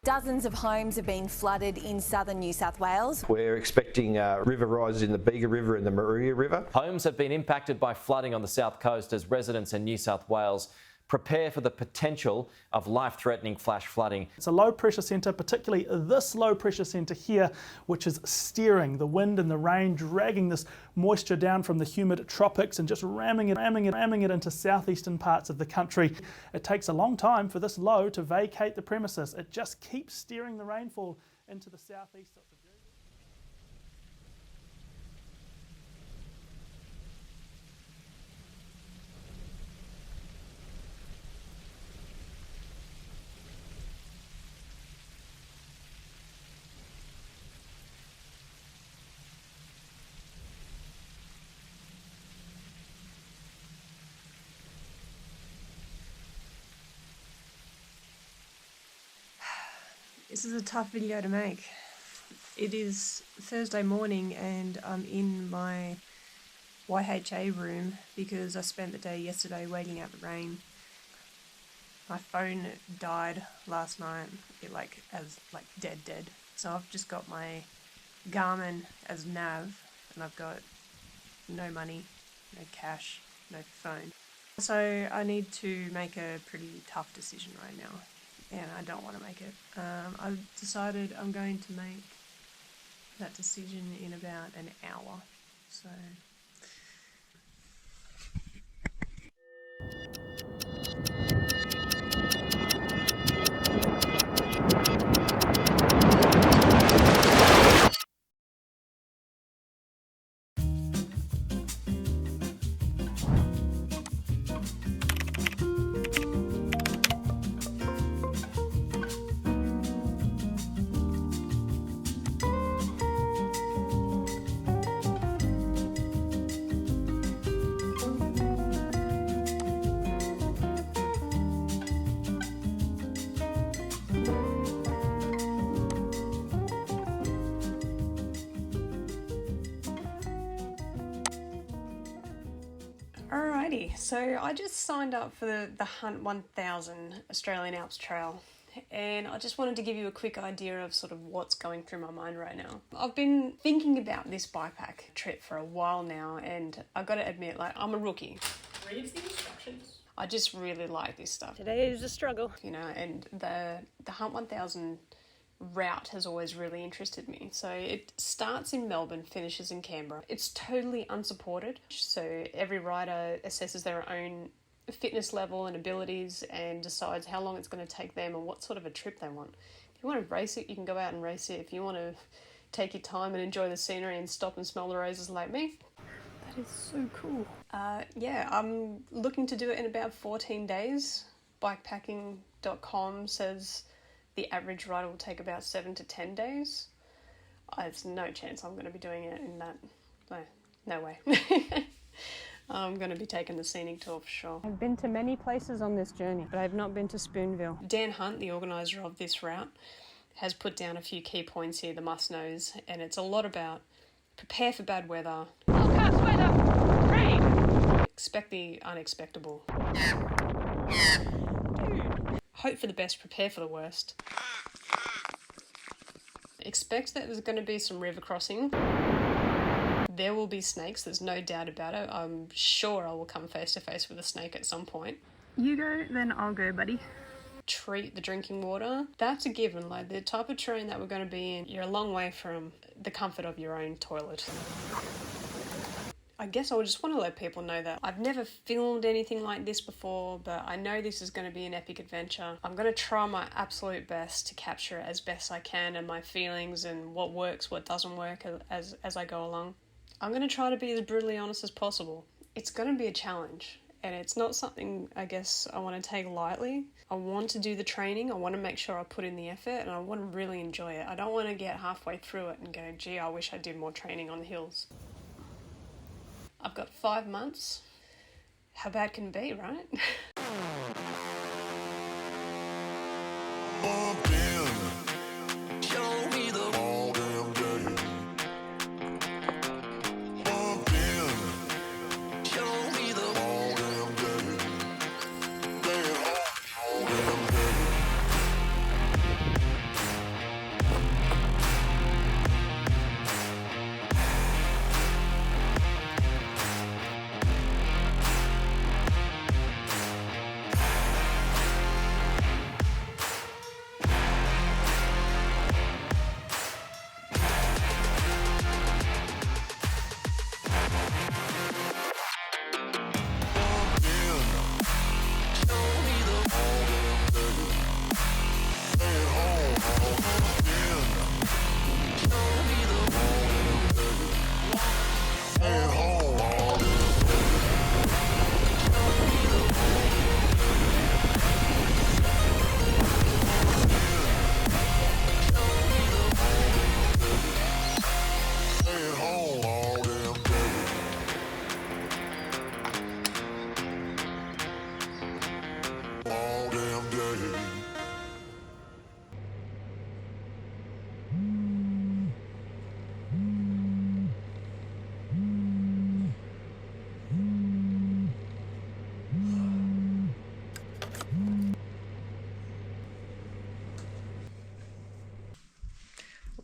Dozens of homes have been flooded in southern New South Wales. We're expecting river rises in the Bega River and the Maria River. Homes have been impacted by flooding on the south coast as residents in New South Wales prepare for the potential of life-threatening flash flooding. It's a low pressure centre, particularly this low pressure centre here, which is steering the wind and the rain, dragging this moisture down from the humid tropics and just ramming it into southeastern parts of the country. It takes a long time for this low to vacate the premises. It just keeps steering the rainfall into the southeast. This is a tough video to make. It is Thursday morning and I'm in my YHA room because I spent the day yesterday waiting out the rain. My phone died last night, dead. So I've just got my Garmin as nav and I've got no money, no cash, no phone. So I need to make a pretty tough decision right now. And I don't want to make it. I've decided I'm going to make that decision in about an hour. So. Alrighty, so I just signed up for the Hunt 1000 Australian Alps Trail and I just wanted to give you a quick idea of sort of what's going through my mind right now. I've been thinking about this bike pack trip for a while now and I've got to admit, I'm a rookie. Read the instructions. I just really like this stuff. Today is a struggle. And the Hunt 1000 route has always really interested me. So it starts in Melbourne, finishes in Canberra. It's totally unsupported, so every rider assesses their own fitness level and abilities and decides how long it's going to take them and what sort of a trip they want. If you want to race it, you can go out and race it. If you want to take your time and enjoy the scenery and stop and smell the roses like me, that is so cool. I'm looking to do it in about 14 days. Bikepacking.com says the average rider will take about 7 to 10 days. There's no chance I'm going to be doing it in that. No way. I'm going to be taking the scenic tour for sure. I've been to many places on this journey, but I've not been to Spoonville. Dan Hunt, the organiser of this route, has put down a few key points here, the must-knows, and it's a lot about prepare for bad weather. Forecast weather! Rain! Expect the unexpectable. Hope for the best, prepare for the worst. Expect that there's going to be some river crossing. There will be snakes, there's no doubt about it. I'm sure I will come face to face with a snake at some point. You go, then I'll go, buddy. Treat the drinking water. That's a given. The type of terrain that we're going to be in, you're a long way from the comfort of your own toilet. I guess I just want to let people know that I've never filmed anything like this before, but I know this is going to be an epic adventure. I'm going to try my absolute best to capture it as best I can and my feelings and what works, what doesn't work as I go along. I'm going to try to be as brutally honest as possible. It's going to be a challenge and it's not something I guess I want to take lightly. I want to do the training, I want to make sure I put in the effort and I want to really enjoy it. I don't want to get halfway through it and go, gee, I wish I did more training on the hills. I've got 5 months. How bad can it be, right?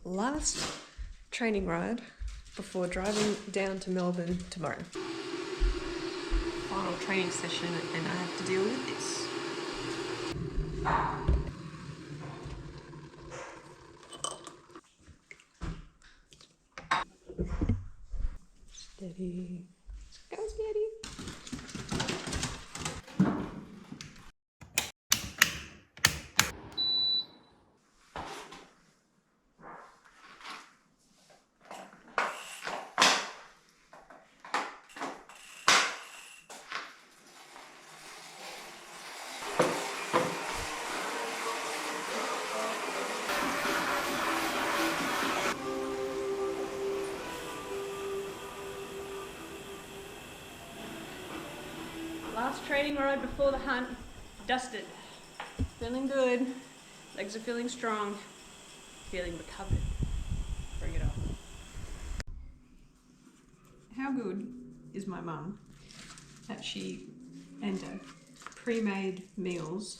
Last training ride before driving down to Melbourne tomorrow. Final training session and I have to deal with this. Steady. Go steady. Last training ride before the hunt, dusted. Feeling good, legs are feeling strong, feeling recovered. Bring it on. How good is my mum that she enter pre-made meals,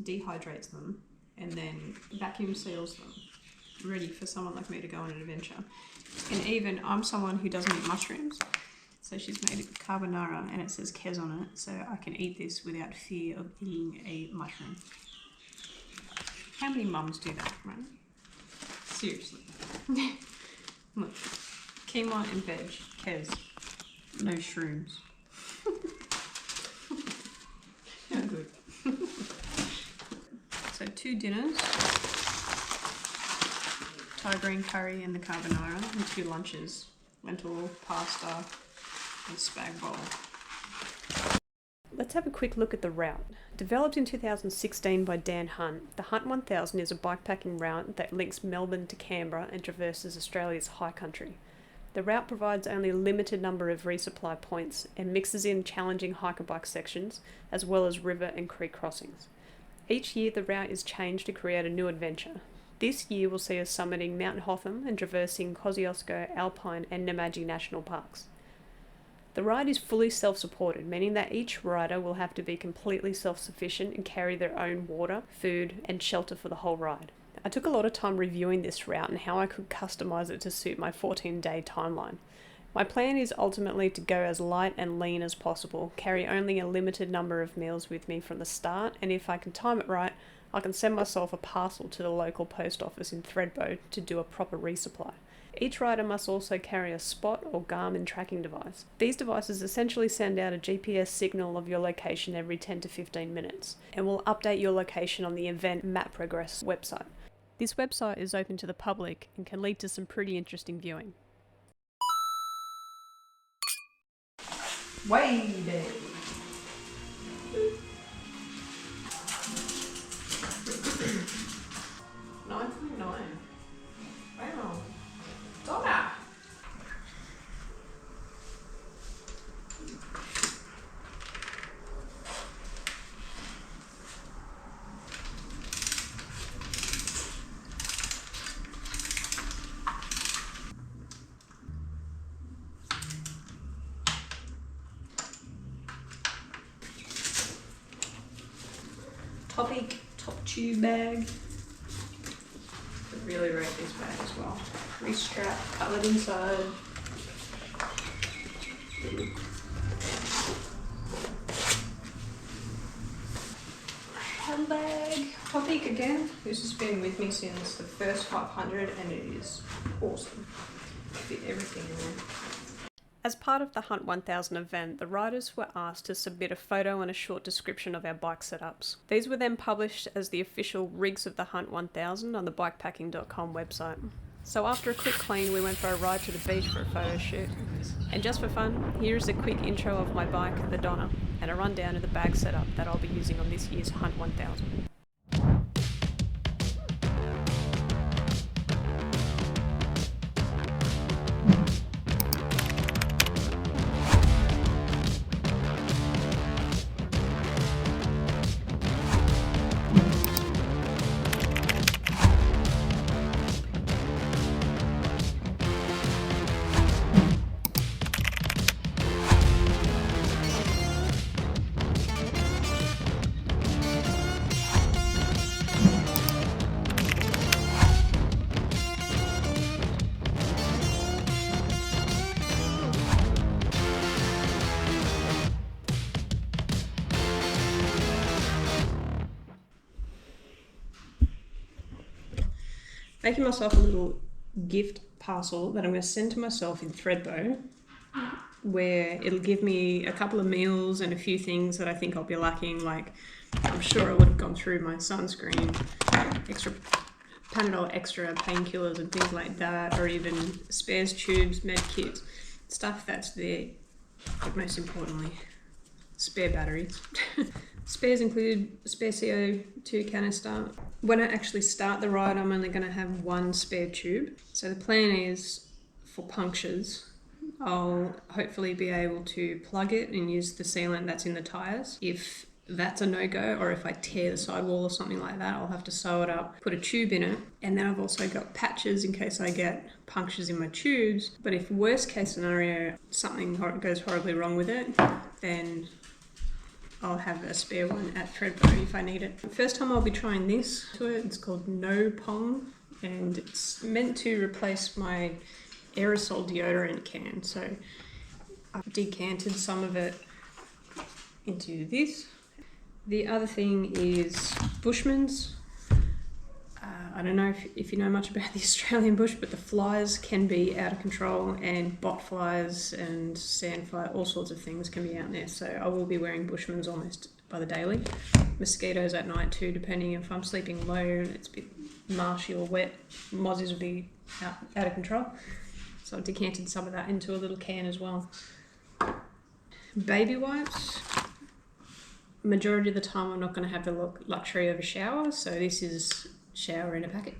dehydrates them, and then vacuum seals them, ready for someone like me to go on an adventure. And even I'm someone who doesn't eat mushrooms. So she's made a carbonara and it says Kez on it, so I can eat this without fear of eating a mushroom. How many mums do that, right? Seriously. Look, quinoa and veg, Kez, no shrooms. How good. So 2 dinners, Thai green curry and the carbonara, and 2 lunches, lentil, pasta, and spag bowl. Let's have a quick look at the route. Developed in 2016 by Dan Hunt, the Hunt 1000 is a bikepacking route that links Melbourne to Canberra and traverses Australia's high country. The route provides only a limited number of resupply points and mixes in challenging hiker bike sections as well as river and creek crossings. Each year the route is changed to create a new adventure. This year will see us summiting Mount Hotham and traversing Kosciuszko, Alpine and Namadgi National Parks. The ride is fully self-supported, meaning that each rider will have to be completely self-sufficient and carry their own water, food and shelter for the whole ride. I took a lot of time reviewing this route and how I could customise it to suit my 14-day timeline. My plan is ultimately to go as light and lean as possible, carry only a limited number of meals with me from the start, and if I can time it right, I can send myself a parcel to the local post office in Thredbo to do a proper resupply. Each rider must also carry a Spot or Garmin tracking device. These devices essentially send out a GPS signal of your location every 10 to 15 minutes and will update your location on the Event Map Progress website. This website is open to the public and can lead to some pretty interesting viewing. Way day. 9.9. Wow. Donna. Topic top tube bag. I really rate this bag as well. Wrist strap covered inside. Handbag. Topic again. This has been with me since the first 500 and it is awesome. Fit everything in there. As part of the Hunt 1000 event, the riders were asked to submit a photo and a short description of our bike setups. These were then published as the official rigs of the Hunt 1000 on the bikepacking.com website. So after a quick clean, we went for a ride to the beach for a photo shoot. And just for fun, here is a quick intro of my bike, the Donna, and a rundown of the bag setup that I'll be using on this year's Hunt 1000. Making myself a little gift parcel that I'm going to send to myself in Threadbow, where it'll give me a couple of meals and a few things that I think I'll be lacking. Like, I'm sure I would have gone through my sunscreen, extra Panadol extra, painkillers and things like that, or even spares tubes, med kits, stuff that's there. But most importantly, spare batteries. Spares include spare CO2 canister. When I actually start the ride, I'm only going to have one spare tube. So the plan is, for punctures, I'll hopefully be able to plug it and use the sealant that's in the tyres. If that's a no-go, or if I tear the sidewall or something like that, I'll have to sew it up, put a tube in it. And then I've also got patches in case I get punctures in my tubes. But if worst case scenario, something goes horribly wrong with it, then I'll have a spare one at Threadbow if I need it. First time I'll be trying this to it. It's called No Pong, and it's meant to replace my aerosol deodorant can. So I've decanted some of it into this. The other thing is Bushman's. I don't know if you know much about the Australian bush, but the flies can be out of control, and bot flies and sandfly, all sorts of things can be out there. So I will be wearing Bushman's almost by the daily. Mosquitoes at night too, depending if I'm sleeping low, it's a bit marshy or wet, mozzies will be out of control. So I've decanted some of that into a little can as well. Baby wipes. Majority of the time I'm not going to have the luxury of a shower, so this is shower in a packet.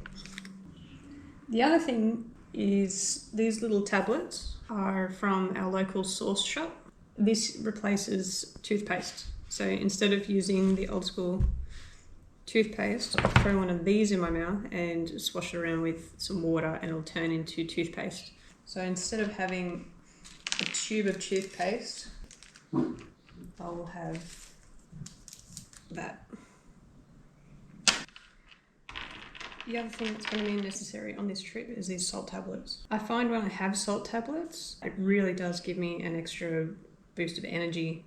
The other thing is these little tablets are from our local sauce shop. This replaces toothpaste. So instead of using the old school toothpaste, I'll throw one of these in my mouth and swash it around with some water and it'll turn into toothpaste. So instead of having a tube of toothpaste, I'll have that. The other thing that's going to be necessary on this trip is these salt tablets. I find when I have salt tablets, it really does give me an extra boost of energy.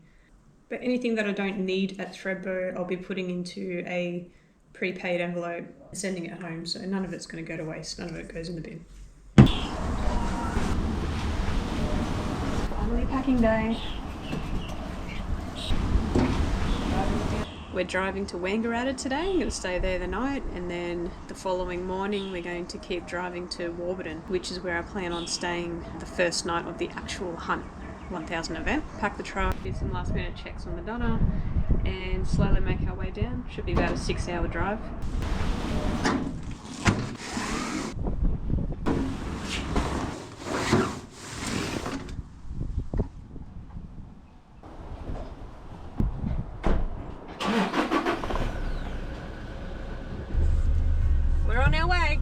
But anything that I don't need at Threadbow, I'll be putting into a prepaid envelope and sending it home. So none of it's going to go to waste. None of it goes in the bin. Finally packing day. We're driving to Wangaratta today. I'm going to stay there the night, and then the following morning we're going to keep driving to Warburton, which is where I plan on staying the first night of the actual Hunt 1000 event. Pack the truck, do some last minute checks on the Donna, and slowly make our way down. Should be about a 6-hour drive. We're on our way.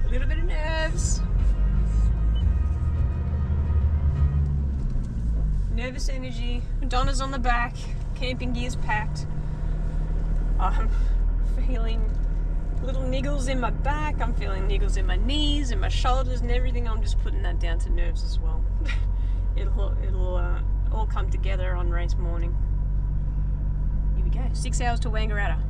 A little bit of nerves. Nervous energy. Donna's on the back. Camping gear's packed. I'm feeling little niggles in my back. I'm feeling niggles in my knees and my shoulders and everything. I'm just putting that down to nerves as well. It'll all come together on race morning. Here we go. 6 hours to Wangaratta.